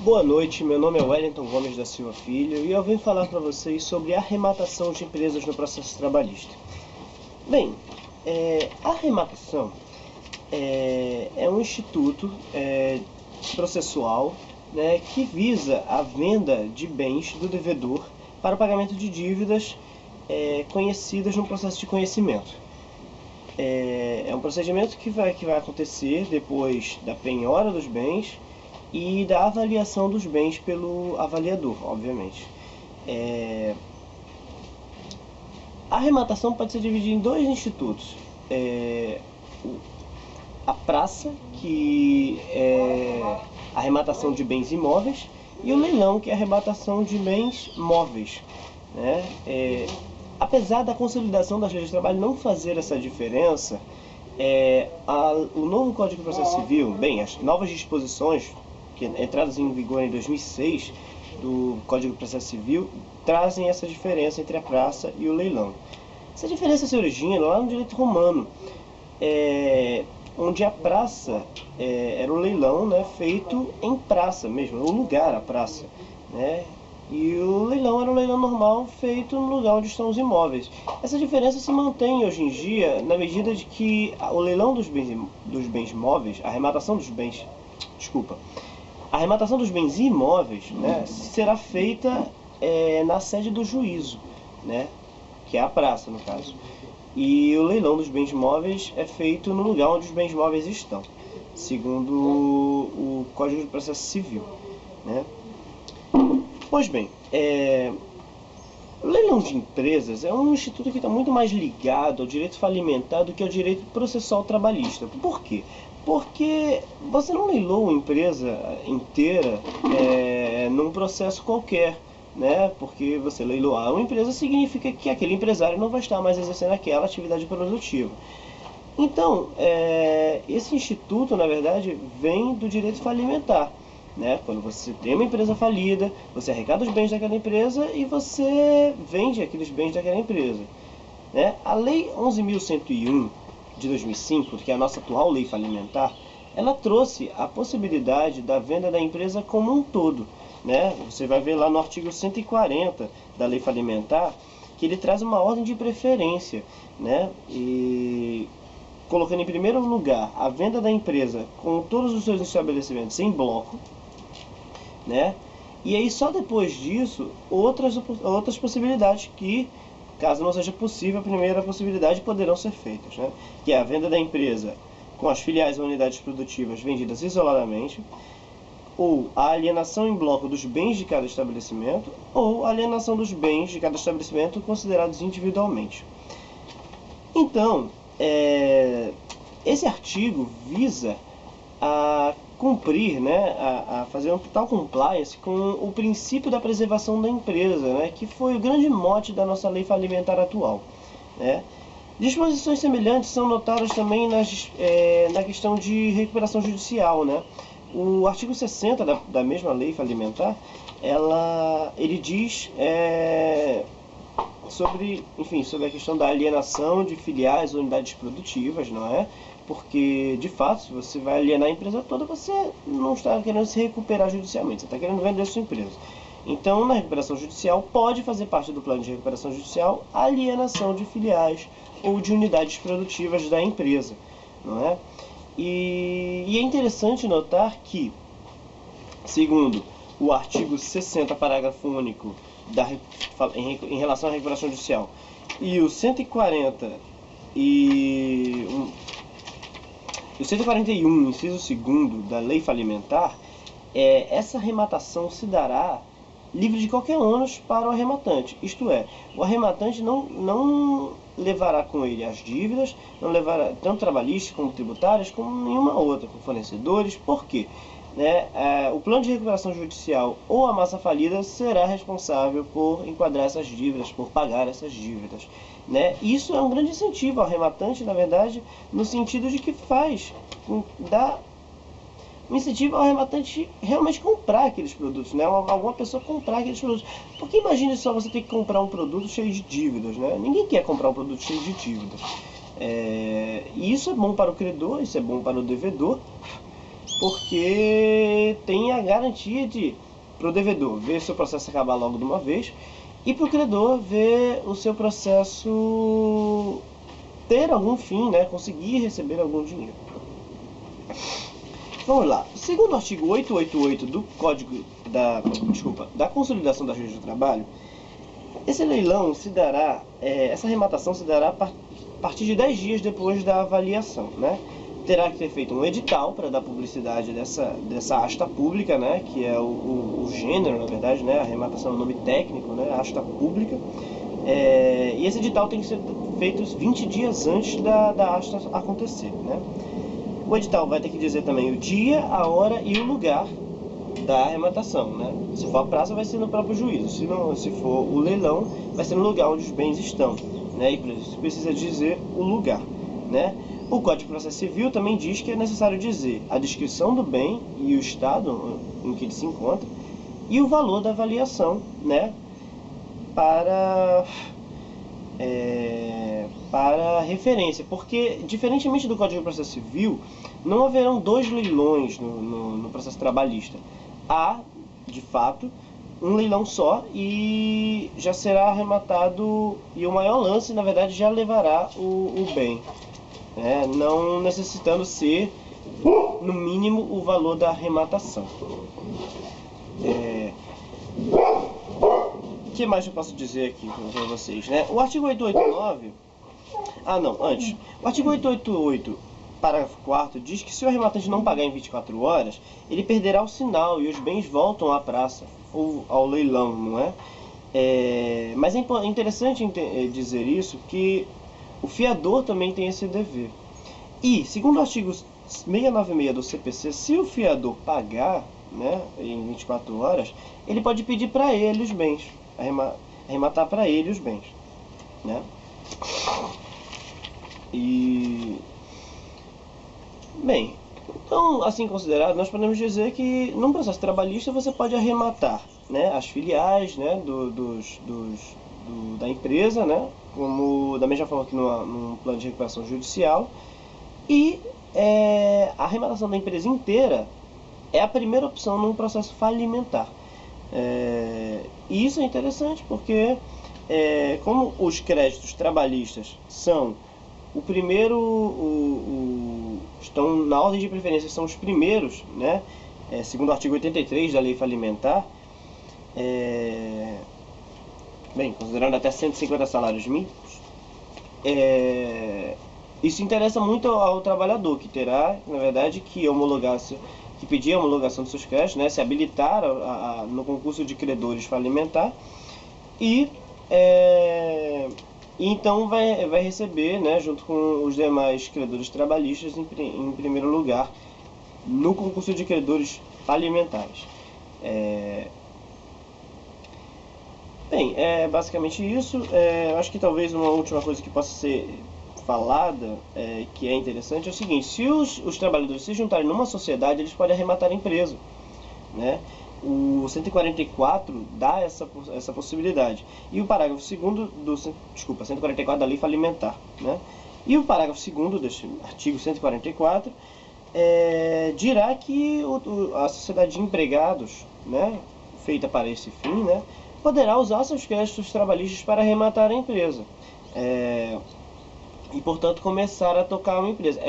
Boa noite, meu nome é Wellington Gomes da Silva Filho e eu venho falar para vocês sobre a arrematação de empresas no processo trabalhista. Bem, a arrematação é um instituto processual, né, que visa a venda de bens do devedor para o pagamento de dívidas conhecidas no processo de conhecimento. É um procedimento que vai acontecer depois da penhora dos bens e da avaliação dos bens pelo avaliador, obviamente. A arrematação pode ser dividida em dois institutos. A praça, que é a arrematação de bens imóveis, e o leilão, que é a arrematação de bens móveis, né? Apesar da consolidação das leis de trabalho não fazer essa diferença, o novo Código de Processo Civil, as novas disposições entradas em vigor em 2006 do Código de Processo Civil trazem essa diferença entre a praça e o leilão. Essa diferença se origina lá no direito romano, onde a praça era o leilão, né, feito em praça mesmo, o lugar, a praça, né? E o leilão era um leilão normal feito no lugar onde estão os imóveis. Essa diferença se mantém hoje em dia na medida de que o leilão dos bens móveis, a arrematação dos bens imóveis, né, será feita na sede do juízo, né, que é a praça, no caso. E o leilão dos bens móveis é feito no lugar onde os bens móveis estão, segundo o Código de Processo Civil, né? Pois bem, o leilão de empresas é um instituto que está muito mais ligado ao direito falimentar do que ao direito processual trabalhista. Por quê? Porque você não leilou uma empresa inteira num processo qualquer, né? Porque você leiloar uma empresa significa que aquele empresário não vai estar mais exercendo aquela atividade produtiva. Então, esse instituto, na verdade, vem do direito falimentar, né? Quando você tem uma empresa falida, você arrecada os bens daquela empresa e você vende aqueles bens daquela empresa, né? A Lei 11.101 de 2005, que é a nossa atual lei falimentar, ela trouxe a possibilidade da venda da empresa como um todo, né? Você vai ver lá no artigo 140 da lei falimentar que ele traz uma ordem de preferência, né? E colocando em primeiro lugar a venda da empresa com todos os seus estabelecimentos em bloco, né? E aí só depois disso outras possibilidades que, caso não seja possível a primeira possibilidade, poderão ser feitas, né? Que é a venda da empresa com as filiais ou unidades produtivas vendidas isoladamente, ou a alienação em bloco dos bens de cada estabelecimento, ou a alienação dos bens de cada estabelecimento considerados individualmente. Então, esse artigo visa a cumprir, né, a fazer um total compliance com o princípio da preservação da empresa, né, que foi o grande mote da nossa lei falimentar atual, né. Disposições semelhantes são notadas também na questão de recuperação judicial, né. O artigo 60 da mesma lei falimentar, ele diz sobre a questão da alienação de filiais ou unidades produtivas, não é? Porque, de fato, se você vai alienar a empresa toda, você não está querendo se recuperar judicialmente, você está querendo vender a sua empresa. Então, na recuperação judicial, pode fazer parte do plano de recuperação judicial a alienação de filiais ou de unidades produtivas da empresa, não é? E é interessante notar que, segundo o artigo 60, parágrafo único, em relação à recuperação judicial, e o 140 e o 141, inciso 2º da lei falimentar, essa arrematação se dará livre de qualquer ônus para o arrematante. Isto é, o arrematante não levará com ele as dívidas, não levará tanto trabalhistas como tributárias, como nenhuma outra, com fornecedores. Por quê? O plano de recuperação judicial ou a massa falida será responsável por enquadrar essas dívidas, por pagar essas dívidas, né? Isso é um grande incentivo ao arrematante, na verdade, no sentido de que dá um incentivo ao arrematante realmente comprar aqueles produtos, né? Alguma pessoa comprar aqueles produtos. Porque imagine só você ter que comprar um produto cheio de dívidas, né? Ninguém quer comprar um produto cheio de dívidas. E isso é bom para o credor, isso é bom para o devedor. porque tem a garantia de, para o devedor, ver seu processo acabar logo de uma vez, e para o credor ver o seu processo ter algum fim, né, conseguir receber algum dinheiro. Vamos lá. Segundo o artigo 888 do Código da Consolidação das Leis do Trabalho, esse leilão se dará, essa arrematação se dará a partir de 10 dias depois da avaliação, né? Terá que ter feito um edital para dar publicidade dessa asta pública, né? Que é o gênero, na verdade, né? A arrematação é o nome técnico, né? A asta pública. E esse edital tem que ser feito 20 dias antes da asta acontecer, né? O edital vai ter que dizer também o dia, a hora e o lugar da arrematação, né? Se for a praça, vai ser no próprio juízo. Se for o leilão, vai ser no lugar onde os bens estão, né? E precisa dizer o lugar, né? O Código de Processo Civil também diz que é necessário dizer a descrição do bem e o estado em que ele se encontra e o valor da avaliação, né? Para referência, porque diferentemente do Código de Processo Civil, não haverão dois leilões no processo trabalhista. Há, de fato, um leilão só e já será arrematado, e o maior lance, na verdade, já levará o bem, né? Não necessitando ser, no mínimo, o valor da arrematação. O que mais eu posso dizer aqui para vocês, né? O artigo 889... antes. O artigo 888, parágrafo 4º, diz que se o arrematante não pagar em 24 horas, ele perderá o sinal e os bens voltam à praça, ou ao leilão, não é? Mas é interessante dizer isso, que o fiador também tem esse dever. E, segundo o artigo 696 do CPC, se o fiador pagar, né, em 24 horas, ele pode pedir para ele os bens, arrematar para ele os bens, né? Bem, então, assim considerado, nós podemos dizer que num processo trabalhista você pode arrematar, né, as filiais, né, da empresa, né, como da mesma forma que num plano de recuperação judicial, e a arrematação da empresa inteira é a primeira opção num processo falimentar. E isso é interessante porque, como os créditos trabalhistas são o primeiro, estão na ordem de preferência, são os primeiros, né? Segundo o artigo 83 da lei falimentar, bem, considerando até 150 salários mínimos, isso interessa muito ao trabalhador, que terá, na verdade, que pedir a homologação dos seus créditos, né? Se habilitar no concurso de credores falimentar e então vai receber, né, junto com os demais credores trabalhistas, em primeiro lugar, no concurso de credores falimentares. Bem, é basicamente isso. Acho que talvez uma última coisa que possa ser falada, que é interessante, é o seguinte: se os trabalhadores se juntarem numa sociedade, eles podem arrematar a empresa, né? O 144 dá essa possibilidade. E o parágrafo 2º 144 da lei falimentar, né? E o parágrafo 2º deste artigo 144 dirá que a sociedade de empregados, né, feita para esse fim, né, poderá usar seus créditos trabalhistas para arrematar a empresa. E, portanto, começar a tocar uma empresa.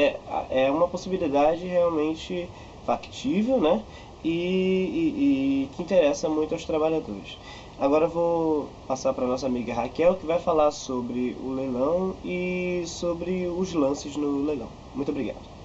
É uma possibilidade realmente factível, né? E que interessa muito aos trabalhadores. Agora eu vou passar para a nossa amiga Raquel, que vai falar sobre o leilão e sobre os lances no leilão. Muito obrigado.